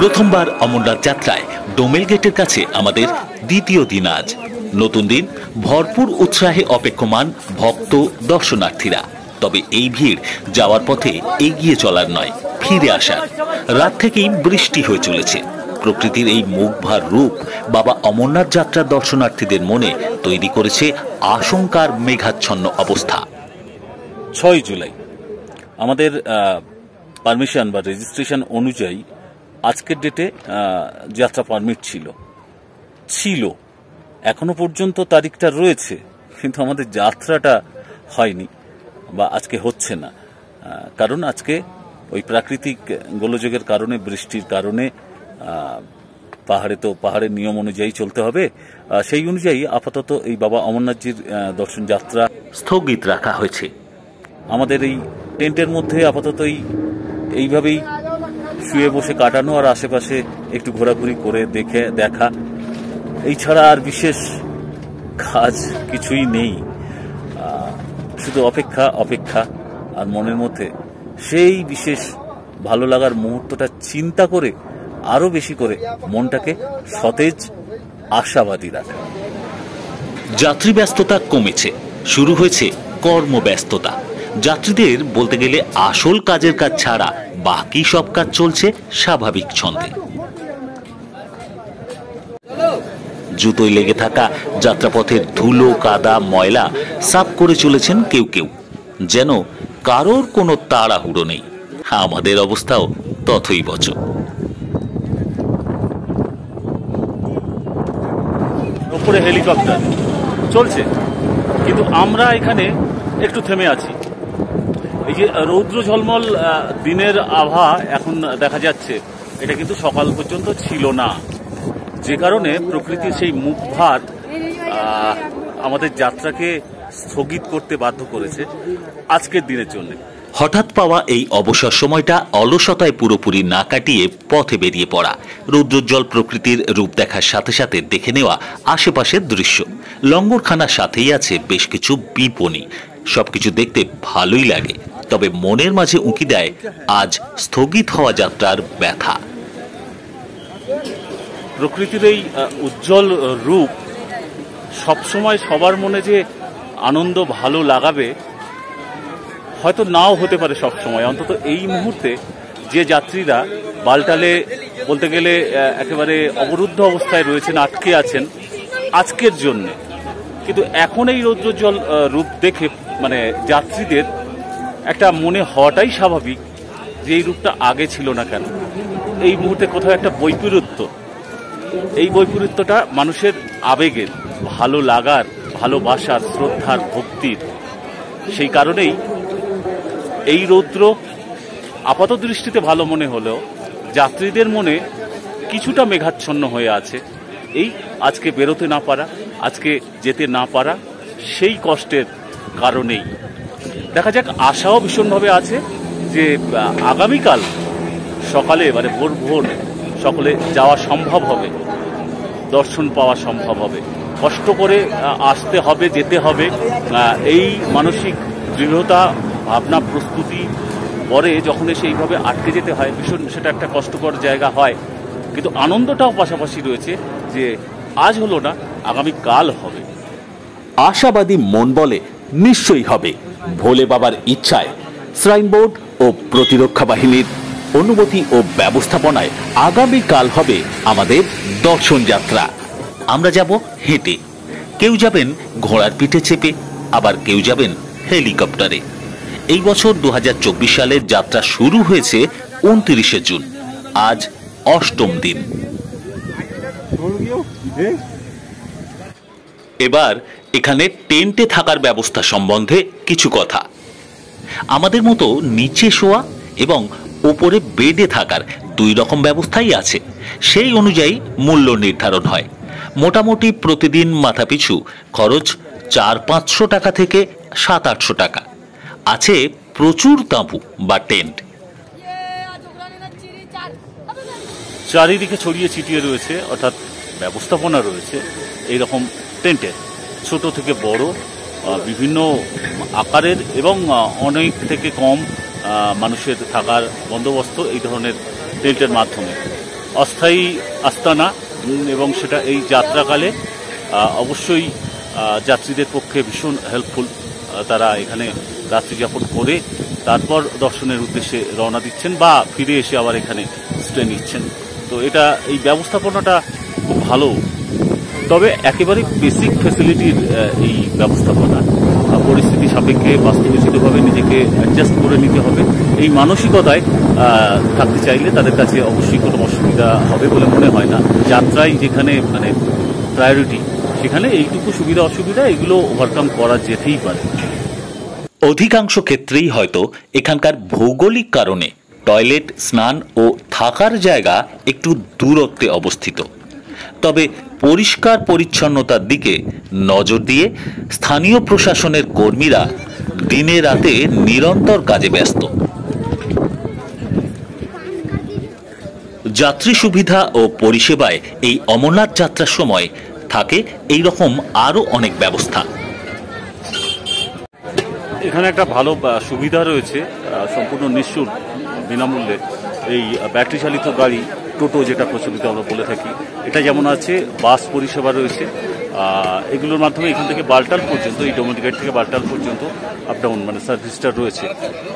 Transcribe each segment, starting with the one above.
প্রথমবার অমরনাথ যাত্রায় ডোমেল গেটের কাছে আমাদের দ্বিতীয় দিন আজ। নতুন দিন, ভরপুর উৎসাহে অপেক্ষমান ভক্ত দর্শনার্থীরা। তবে এই ভিড় যাওয়ার পথে এগিয়ে চলার নয়, ফিরে আসার। রাত থেকেই বৃষ্টি হয়ে চলেছে। প্রকৃতির এই মুখভার রূপ বাবা অমরনাথ যাত্রার দর্শনার্থীদের মনে তৈরি করেছে আশঙ্কার মেঘাচ্ছন্ন অবস্থা। 6 জুলাই আমাদের পারমিশন বা রেজিস্ট্রেশন অনুযায়ী আজকের ডেটে যাত্রা পারমিট ছিল এখনো পর্যন্ত তারিখটা রয়েছে, কিন্তু আমাদের যাত্রাটা হয়নি বা আজকে হচ্ছে না। কারণ আজকে ওই প্রাকৃতিক গোলযোগের কারণে, বৃষ্টির কারণে পাহাড়ের নিয়ম অনুযায়ী চলতে হবে। সেই অনুযায়ী আপাতত এই বাবা অমরনাথজির দর্শন যাত্রা স্থগিত রাখা হয়েছে। আমাদের এই টেন্টের মধ্যে আপাতত এইভাবেই শুয়ে বসে কাটানো আর আশেপাশে একটু ঘোরাঘুরি করে দেখা, এই ছাড়া আর বিশেষ কাজ কিছুই নেই। শুধু অপেক্ষা আর মনের মধ্যে সেই বিশেষ ভালো লাগার মুহূর্তটা চিন্তা করে আরো বেশি করে মনটাকে সতেজ, আশাবাদী রাখা। যাত্রী ব্যস্ততা কমেছে, শুরু হয়েছে কর্মব্যস্ততা। যাত্রীদের বলতে গেলে আসল কাজের কাজ ছাড়া বাকি সব কাজ চলছে স্বাভাবিক ছন্দে। জুতোয় লেগে থাকা যাত্রাপথের ধুলো, কাদা, ময়লা সাফ করে চলেছেন কেউ কেউ, যেন কারোর কোনো তাড়াহুড়ো নেই। আমাদের অবস্থাও তথৈবচ। উপরে হেলিকপ্টার চলছে, কিন্তু আমরা এখানে একটু থেমে আছি। এই যে রৌদ্র ঝলমল দিনের আভা এখন দেখা যাচ্ছে, এটা কিন্তু সকাল পর্যন্ত ছিল না, যে কারণে প্রকৃতির সেই মুখভার আমাদের যাত্রাকে স্থগিত করতে বাধ্য করেছে আজকের দিনের জন্য। হঠাৎ পাওয়া এই অবসর সময়টা অলসতায় পুরোপুরি না কাটিয়ে পথে বেরিয়ে পড়া, রৌদ্রোজ্জ্বল প্রকৃতির রূপ দেখার সাথে সাথে দেখে নেওয়া আশেপাশের দৃশ্য। লঙ্গরখানার সাথেই আছে বেশ কিছু বিপণী। সবকিছু দেখতে ভালোই লাগে, তবে মনের মাঝে উঁকি দেয় আজ স্থগিত হওয়া যাত্রার ব্যথা। প্রকৃতির এই উজ্জ্বল রূপ সবসময় সবার মনে যে আনন্দ ভালো লাগাবে হয়তো নাও হতে পারে সব সময়। অন্তত এই মুহূর্তে যে যাত্রীরা বালটালে বলতে গেলে একেবারে অবরুদ্ধ অবস্থায় রয়েছেন, আটকে আছেন আজকের জন্য, কিন্তু এখন এই রৌদ্রোজ্জ্বল রূপ দেখে মানে যাত্রীদের একটা মনে হওয়াটাই স্বাভাবিক যে এই রূপটা আগে ছিল না কেন। এই মুহূর্তে কোথাও একটা বৈপরীত্য, এই বৈপরীত্যটা মানুষের আবেগের, ভালো লাগার, ভালোবাসার, শ্রদ্ধার, ভক্তির। সেই কারণেই এই রৌদ্র আপাত দৃষ্টিতে ভালো মনে হলেও যাত্রীদের মনে কিছুটা মেঘাচ্ছন্ন হয়ে আছে। এই আজকে বেরোতে না পারা, আজকে যেতে না পারা, সেই কষ্টের কারণেই। দেখা যাক, আশাও ভীষণভাবে আছে যে আগামীকাল সকালে মানে ভোর সকলে যাওয়া সম্ভব হবে, দর্শন পাওয়া সম্ভব হবে। কষ্ট করে আসতে হবে, যেতে হবে, এই মানসিক দৃঢ়তা, ভাবনা, প্রস্তুতি পরে যখন এসে এইভাবে আটকে যেতে হয়, ভীষণ সেটা একটা কষ্টকর জায়গা হয়। কিন্তু আনন্দটাও পাশাপাশি রয়েছে যে আজ হলো না, আগামীকাল হবে। আশাবাদী মন বলে নিশ্চয়ই হবে। ভোলে বাবার ইচ্ছায়, শ্রাইন বোর্ড ও প্রতিরক্ষা বাহিনীর অনুমতি ও ব্যবস্থাপনায় আগামীকাল হবে আমাদের দর্শন যাত্রা। আমরা যাব হেঁটে, কেউ যাবেন ঘোড়ার পিঠে চেপে, আবার কেউ যাবেন হেলিকপ্টারে। এই বছর 2024 সালের যাত্রা শুরু হয়েছে 29শে জুন। আজ অষ্টম দিন। এবার এখানে টেন্টে থাকার ব্যবস্থা সম্বন্ধে কিছু কথা। আমাদের মতো নিচে শোয়া এবং উপরে বেডে থাকার 2 রকম ব্যবস্থাই আছে। সেই অনুযায়ী মূল্য নির্ধারণ হয়। মোটামুটি প্রতিদিন মাথাপিছু খরচ 400-500 টাকা থেকে 700-800 টাকা। আছে প্রচুর তাঁবু বা টেন্ট। চারিদিকে ছড়িয়ে ছিটিয়ে রয়েছে, অর্থাৎ ব্যবস্থাপনা রয়েছে এইরকম টেন্টের, ছোট থেকে বড়, বিভিন্ন আকারের এবং অনেক থেকে কম মানুষের থাকার বন্দোবস্ত এই ধরনের টেন্টের মাধ্যমে। অস্থায়ী আস্তানা এবং সেটা এই যাত্রাকালে অবশ্যই যাত্রীদের পক্ষে ভীষণ হেল্পফুল। তারা এখানে রাত্রি যাপন করে তারপর দর্শনের উদ্দেশ্যে রওনা দিচ্ছেন বা ফিরে এসে আবার এখানে স্টে নিচ্ছেন। তো এটা এই ব্যবস্থাপনাটা খুব ভালো। তবে একেবারে বেসিক ফ্যাসিলিটির এই ব্যবস্থাপনা, পরিস্থিতি সাপেক্ষে বাস্তবচিতভাবে নিজেকে অ্যাডজাস্ট করে নিতে হবে, এই মানসিকতায় থাকতে চাইলে তাদের কাছে অবশ্যই কোনো অসুবিধা হবে বলে মনে হয় না। যাত্রায় যেখানে মানে প্রায়োরিটি, সেখানে এইটুকু সুবিধা অসুবিধা এগুলো ওভারকাম করা যেতেই পারে। অধিকাংশ ক্ষেত্রেই হয়তো এখানকার ভৌগোলিক কারণে টয়লেট, স্নান ও থাকার জায়গা একটু দূরত্বে অবস্থিত। তবে পরিষ্কার পরিচ্ছন্নতার দিকে নজর দিয়ে স্থানীয় প্রশাসনের কর্মীরা দিনে রাতে নিরন্তর কাজে ব্যস্ত। যাত্রী সুবিধা ও পরিষেবায় এই অমরনাথ যাত্রার সময় থাকে এই রকম আরো অনেক ব্যবস্থা। এখানে একটা ভালো সুবিধা রয়েছে, সম্পূর্ণ নিঃশুল্ক বিনামূল্যে এই ব্যাটারি চালিত গাড়ি, টোটো যেটা প্রচলিত আমরা বলে থাকি, এটা যেমন আছে, বাস পরিষেবা রয়েছে। এগুলোর মাধ্যমে এখান থেকে বালটাল পর্যন্ত, এই ডোমেটিঘাট থেকে বালটাল পর্যন্ত আপ ডাউন মানে সার্ভিসটা রয়েছে।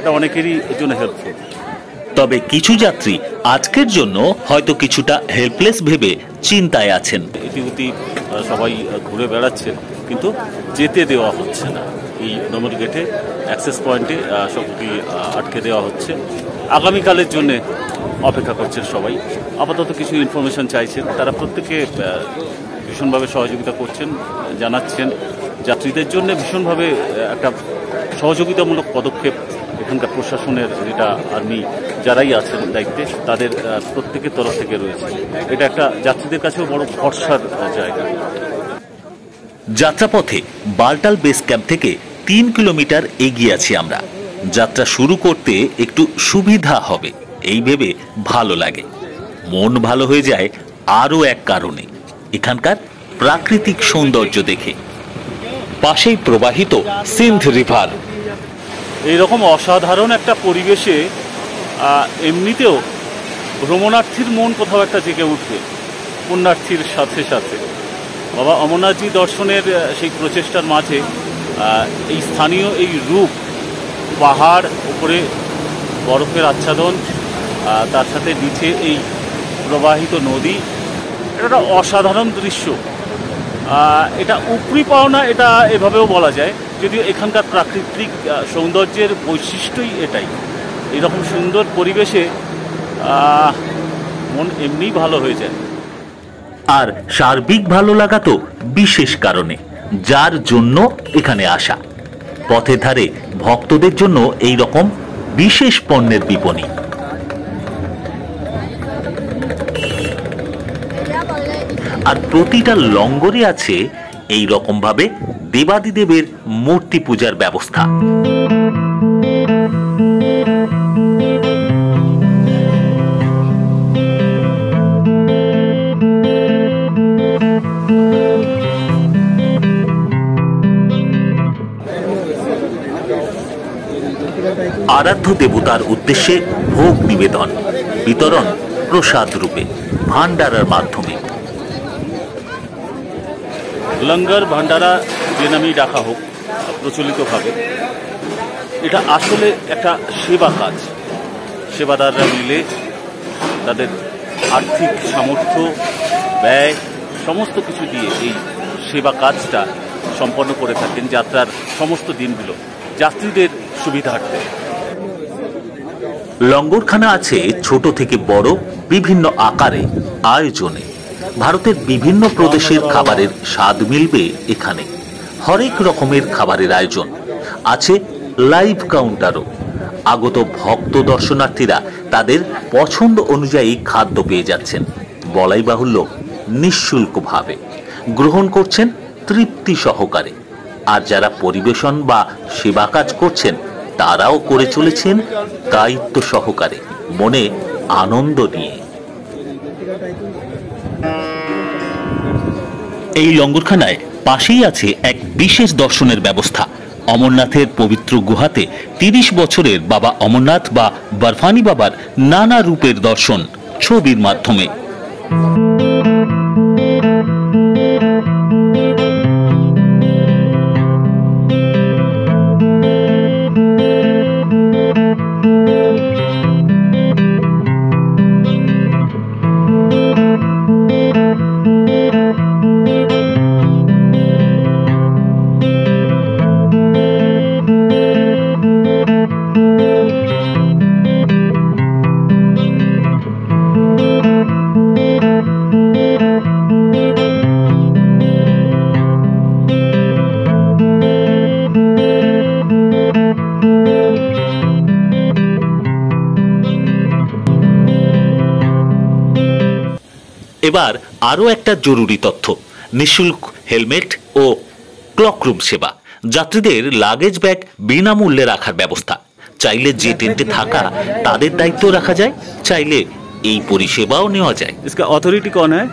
এটা অনেকেরই এর জন্য হেল্পফুল। তবে কিছু যাত্রী আজকের জন্য হয়তো কিছুটা হেল্পলেস ভেবে চিন্তায় আছেন। ইতিমধ্যে সবাই ঘুরে বেড়াচ্ছে, কিন্তু যেতে দেওয়া হচ্ছে না। এই ডোমেটিঘাটে অ্যাক্সেস পয়েন্টে সবটি আটকে দেওয়া হচ্ছে। আগামীকালের জন্য অপেক্ষা করছেন সবাই। আপাতত কিছু ইনফরমেশন চাইছেন, তারা প্রত্যেকে ভীষণভাবে সহযোগিতা করছেন, জানাচ্ছেন। যাত্রীদের জন্য ভীষণভাবে একটা সহযোগিতামূলক পদক্ষেপ এখানকার প্রশাসনের, যেটা আর্মি যারাই আছেন দায়িত্বে, তাদের প্রত্যেকের তরফ থেকে রয়েছে। এটা একটা যাত্রীদের কাছেও বড় ভরসার জায়গা। যাত্রাপথে বালটাল বেস ক্যাম্প থেকে 3 কিলোমিটার এগিয়ে আছি আমরা। যাত্রা শুরু করতে একটু সুবিধা হবে এই ভেবে ভালো লাগে। মন ভালো হয়ে যায় আরও এক কারণে, এখানকার প্রাকৃতিক সৌন্দর্য দেখে। পাশেই প্রবাহিত সিন্ধ রিভার। এইরকম অসাধারণ একটা পরিবেশে এমনিতেও ভ্রমণার্থীর মন কোথাও একটা জেগে উঠবে পুণ্যার্থীর সাথে সাথে। বাবা অমরনাথজি দর্শনের সেই প্রচেষ্টার মাঝে এই স্থানীয় এই রূপ, পাহাড় উপরে বরফের আচ্ছাদন, তার সাথে নিচে এই প্রবাহিত নদী, এটা একটা অসাধারণ দৃশ্য। এটা উপরি পাওনা, এটা এভাবেও বলা যায়, যদিও এখানকার প্রাকৃতিক সৌন্দর্যের বৈশিষ্ট্যই এটাই। এরকম সুন্দর পরিবেশে মন এমনিই ভালো হয়ে যায়। আর সার্বিক ভালো লাগা তো বিশেষ কারণে, যার জন্য এখানে আসা। পথের ধারে ভক্তদের জন্য এই রকম বিশেষ পণ্যের বিপণী। আর প্রতিটা লঙ্গরে আছে এই রকম ভাবে দেবাদিদেবের মূর্তি পূজার ব্যবস্থা। আরাধ্য দেবতার উদ্দেশ্যে ভোগ নিবেদন, বিতরণ প্রসাদ রূপে ভান্ডারার মাধ্যমে। লঙ্গর ভান্ডারা যে নামেই ডাকা হোক প্রচলিতভাবে, এটা আসলে একটা সেবা কাজ। সেবাদাররা মিলে তাদের আর্থিক সামর্থ্য, ব্যয় সমস্ত কিছু দিয়ে এই সেবা কাজটা সম্পন্ন করে থাকেন যাত্রার সমস্ত দিনগুলো যাত্রীদের সুবিধার্থে। লঙ্গরখানা আছে ছোট থেকে বড় বিভিন্ন আকারে, আয়োজনে। ভারতের বিভিন্ন প্রদেশের খাবারের স্বাদ মিলবে এখানে। হরেক রকমের খাবারের আয়োজন আছে, লাইভ কাউন্টারও। আগত ভক্ত দর্শনার্থীরা তাদের পছন্দ অনুযায়ী খাদ্য পেয়ে যাচ্ছেন, বলাই বাহুল্য নিঃশুল্কভাবে গ্রহণ করছেন তৃপ্তি সহকারে। আর যারা পরিবেশন বা সেবা কাজ করছেন তারাও করে চলেছেন দায়িত্ব সহকারে, মনে আনন্দ নিয়ে। এই লঙ্গরখানায় পাশেই আছে এক বিশেষ দর্শনের ব্যবস্থা। অমরনাথের পবিত্র গুহাতে 30 বছরের বাবা অমরনাথ বা বরফানি বাবার নানা রূপের দর্শন ছবির মাধ্যমে। এবার আরো একটা জরুরি তথ্য, নিঃশুল্ক হেলমেট ও ক্লকরুম সেবা, যাত্রীদের লাগেজ ব্যাগ বিনামূল্যে রাখার ব্যবস্থা। চাইলে যে টেন্টে থাকা তাদের দায়িত্ব রাখা যায়, চাইলে এই পরিষেবাও নেওয়া যায়। इसका अथॉरिटी कौन है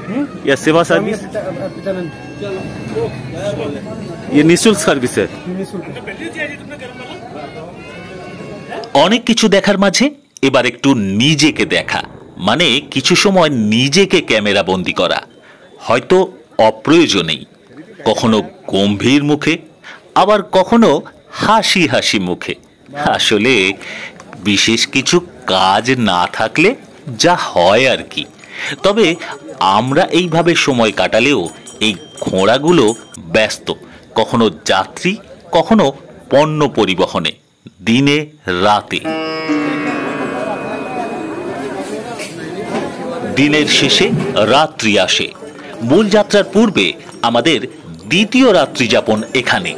या सेवा सर्विस? ये निःशुल्क सर्विस है। অনেক কিছু দেখার মাঝে এবার একটু নিজেকে দেখা, মানে কিছু সময় নিজেকে ক্যামেরা বন্দি করা, হয়তো অপ্রয়োজনেই, কখনো গম্ভীর মুখে, আবার কখনো হাসি হাসি মুখে। আসলে বিশেষ কিছু কাজ না থাকলে যা হয় আর কি। তবে আমরা এইভাবে সময় কাটালেও এই ঘোড়াগুলো ব্যস্ত, কখনো যাত্রী, কখনো পণ্য পরিবহনে, দিনে রাতে। দিনের শেষে রাত্রি আসে। মূল যাত্রার পূর্বে আমাদের দ্বিতীয় রাত্রি যাপন এখানে।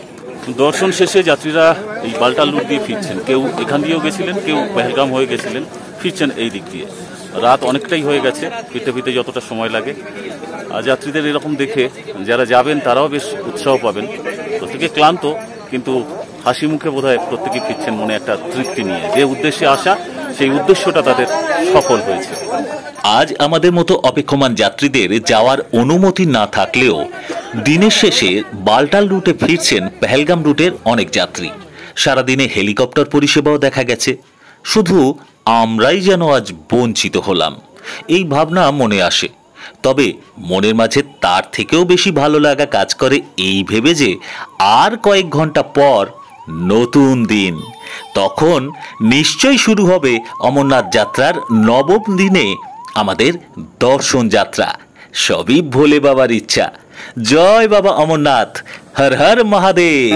দর্শন শেষে যাত্রীরা এই বালটাল রুট দিয়ে ফিরছেন, কেউ এখান দিয়েও গেছিলেন, কেউ পেহেলগাম হয়ে গেছিলেন, ফিরছেন এই দিক দিয়ে। রাত অনেকটাই হয়ে গেছে, ফিরতে ফিরতে যতটা সময় লাগে। আর যাত্রীদের এরকম দেখে যারা যাবেন তারাও বেশ উৎসাহ পাবেন। প্রত্যেকে ক্লান্ত, কিন্তু হাসি মুখে বোধহয় প্রত্যেকে ফিরছেন মনে একটা তৃপ্তি নিয়ে। যে উদ্দেশ্যে আসা সেই উদ্দেশ্যটা তাদের সফল হয়েছে। আজ আমাদের মতো অপেক্ষমান যাত্রীদের যাওয়ার অনুমতি না থাকলেও দিনের শেষে বালটাল রুটে ফিরছেন পেহেলগাম রুটের অনেক যাত্রী। সারাদিনে হেলিকপ্টার পরিষেবাও দেখা গেছে। শুধু আমরাই যেন আজ বঞ্চিত হলাম, এই ভাবনা মনে আসে। তবে মনের মাঝে তার থেকেও বেশি ভালো লাগা কাজ করে এই ভেবে যে আর কয়েক ঘন্টা পর নতুন দিন, তখন নিশ্চয়ই শুরু হবে অমরনাথ যাত্রার নবম দিনে আমাদের দর্শন যাত্রা। সবই ভোলে বাবার ইচ্ছা। জয় বাবা অমরনাথ, হর হর মহাদেব।